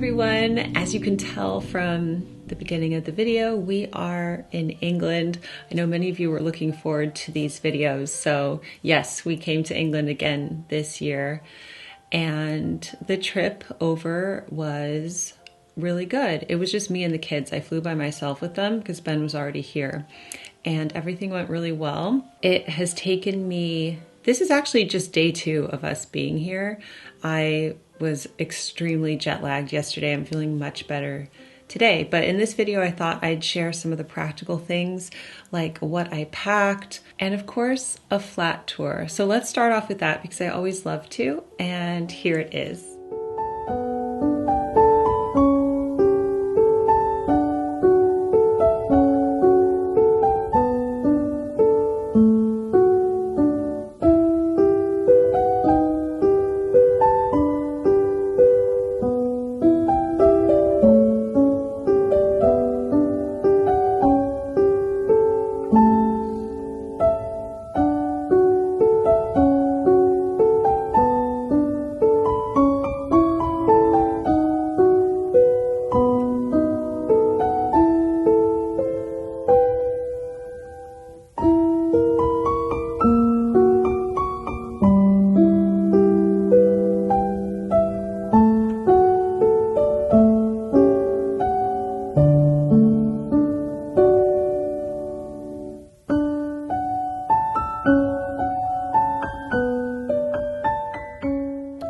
everyone. As you can tell from the beginning of the video, we are in England. I know many of you were looking forward to these videos. So yes, we came to England again this year, and the trip over was really good. It was just me and the kids. I flew by myself with them because Ben was already here, and everything went really well. It has taken me, this is actually just day 2 of us being here. I was extremely jet lagged yesterday. I'm feeling much better today. But in this video, I thought I'd share some of the practical things, like what I packed, and of course, a flat tour. So let's start off with that because I always love to, and here it is.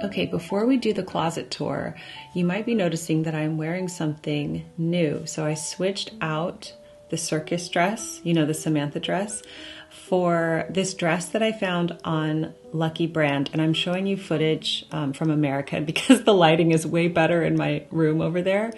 Okay, before we do the closet tour, you might be noticing that I'm wearing something new. So I switched out the circus dress, you know, the Samantha dress, for this dress that I found on Lucky brand, and I'm showing you footage from America because the lighting is way better in my room over there.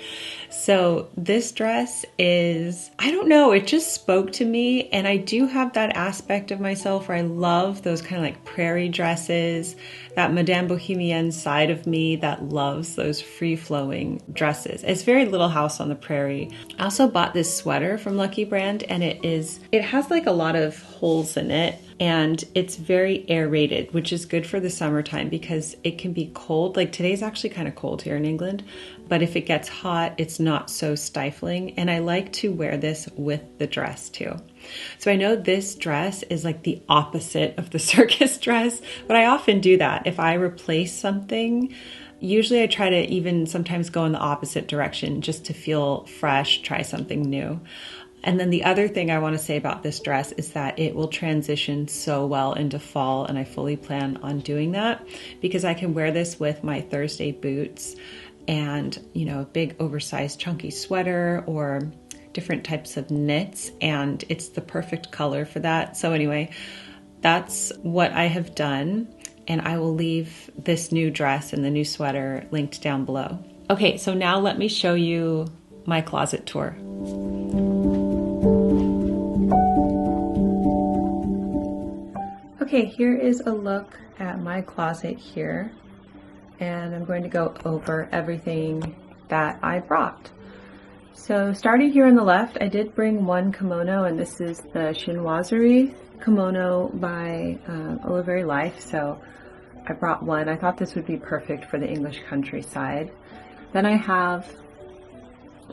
So this dress is, I don't know, it just spoke to me, and I do have that aspect of myself where I love those kind of like prairie dresses, that Madame Bohemienne side of me that loves those free-flowing dresses. It's very Little House on the Prairie. I also bought this sweater from Lucky brand, and it has like a lot of holes in it, and it's very aerated, which is good for the summertime because it can be cold. Like today's actually kind of cold here in England, but if it gets hot, it's not so stifling. And I like to wear this with the dress too. So I know this dress is like the opposite of the circus dress, but I often do that. If I replace something, usually I try to even sometimes go in the opposite direction just to feel fresh, try something new. And then the other thing I want to say about this dress is that it will transition so well into fall, and I fully plan on doing that because I can wear this with my Thursday boots and, you know, a big oversized chunky sweater or different types of knits, and it's the perfect color for that. So anyway, that's what I have done, and I will leave this new dress and the new sweater linked down below. Okay, so now let me show you my closet tour. Okay, here is a look at my closet here, and I'm going to go over everything that I brought. So starting here on the left, I did bring one kimono, and this is the chinoiserie kimono by Oliveri Life. So I brought one. I thought this would be perfect for the English countryside. Then I have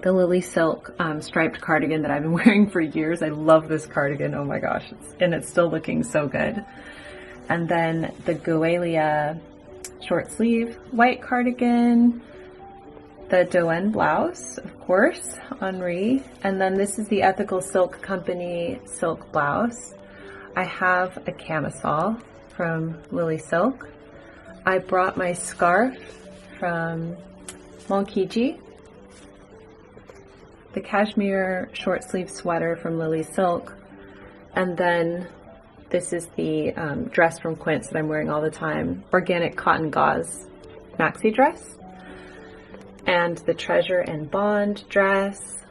the Lily Silk striped cardigan that I've been wearing for years. I love this cardigan. Oh my gosh. It's still looking so good. And then the Goelia short sleeve white cardigan, the Doen blouse, of course, Henri. And then this is the Ethical Silk Company silk blouse. I have a camisole from Lily Silk. I brought my scarf from Monkiji, the cashmere short sleeve sweater from Lily Silk, and then this is the dress from Quince that I'm wearing all the time, organic cotton gauze maxi dress, and the Treasure and Bond dress.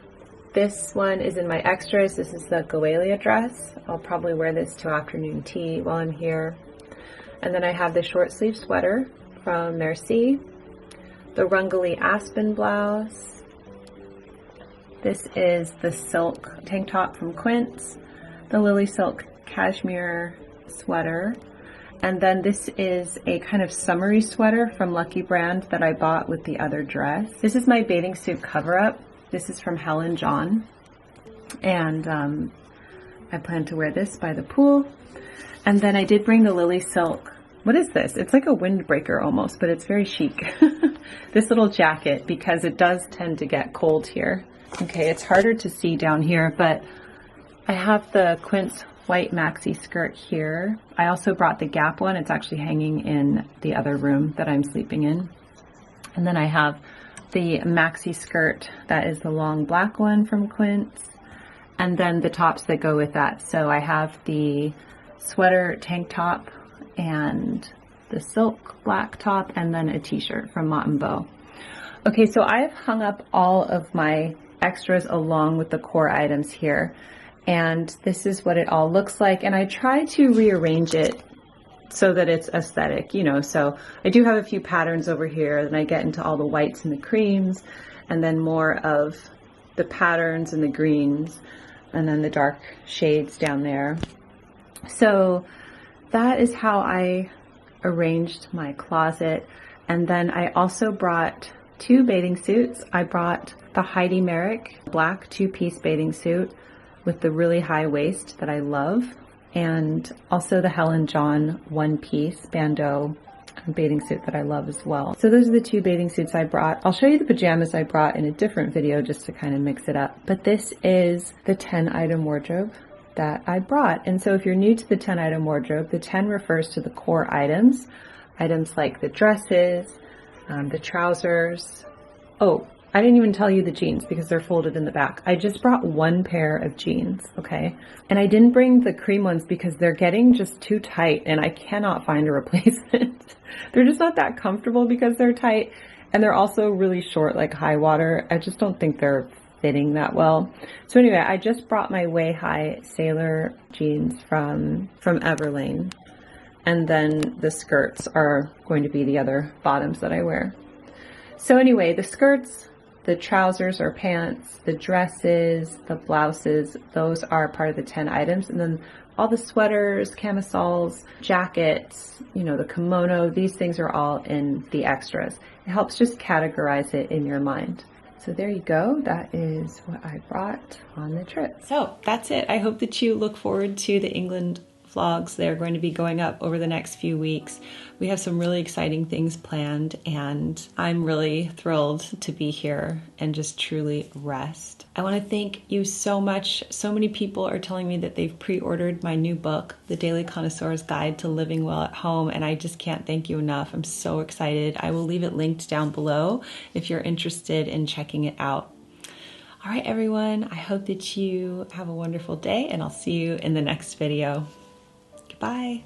This one is in my extras. This is the Goelia dress. I'll probably wear this to afternoon tea while I'm here. And then I have the short sleeve sweater from Merci, the Rungali Aspen blouse. This is the silk tank top from Quince, the Lily Silk cashmere sweater, and then this is a kind of summery sweater from Lucky brand that I bought with the other dress. This is my bathing suit cover-up. This is from Helen John, and I plan to wear this by the pool. And then I did bring the Lily Silk, what is this? It's like a windbreaker almost, but it's very chic. This little jacket, because it does tend to get cold here. Okay, it's harder to see down here, but I have the Quince white maxi skirt here. I also brought the Gap one. It's actually hanging in the other room that I'm sleeping in. And then I have the maxi skirt that is the long black one from Quince, and then the tops that go with that. So I have the sweater tank top and the silk black top, and then a t-shirt from Mott & Bow. Okay, so I've hung up all of my extras along with the core items here, and this is what it all looks like. And I try to rearrange it so that it's aesthetic, you know. So I do have a few patterns over here, and I get into all the whites and the creams, and then more of the patterns and the greens, and then the dark shades down there. So that is how I arranged my closet. And then I also brought two bathing suits. I brought the Heidi Merrick black two-piece bathing suit with the really high waist that I love, and also the Helen John one-piece bandeau bathing suit that I love as well. So those are the two bathing suits I brought. I'll show you the pajamas I brought in a different video just to kind of mix it up. But this is the 10-item wardrobe that I brought. And so if you're new to the 10-item wardrobe, the 10 refers to the core items like the dresses, the trousers. Oh, I didn't even tell you the jeans because they're folded in the back. I just brought one pair of jeans, okay? And I didn't bring the cream ones because they're getting just too tight and I cannot find a replacement. They're just not that comfortable because they're tight, and they're also really short, like high water. I just don't think they're fitting that well. So anyway, I just brought my way-high sailor jeans from Everlane. And then the skirts are going to be the other bottoms that I wear. So anyway, the skirts, the trousers or pants, the dresses, the blouses, those are part of the 10 items. And then all the sweaters, camisoles, jackets, you know, the kimono, these things are all in the extras. It helps just categorize it in your mind. So there you go. That is what I brought on the trip. So that's it. I hope that you look forward to the England vlogs. They're going to be going up over the next few weeks. We have some really exciting things planned, and I'm really thrilled to be here and just truly rest. I want to thank you so much. So many people are telling me that they've pre-ordered my new book, The Daily Connoisseur's Guide to Living Well at Home, and I just can't thank you enough. I'm so excited. I will leave it linked down below if you're interested in checking it out. All right, everyone, I hope that you have a wonderful day, and I'll see you in the next video. Bye.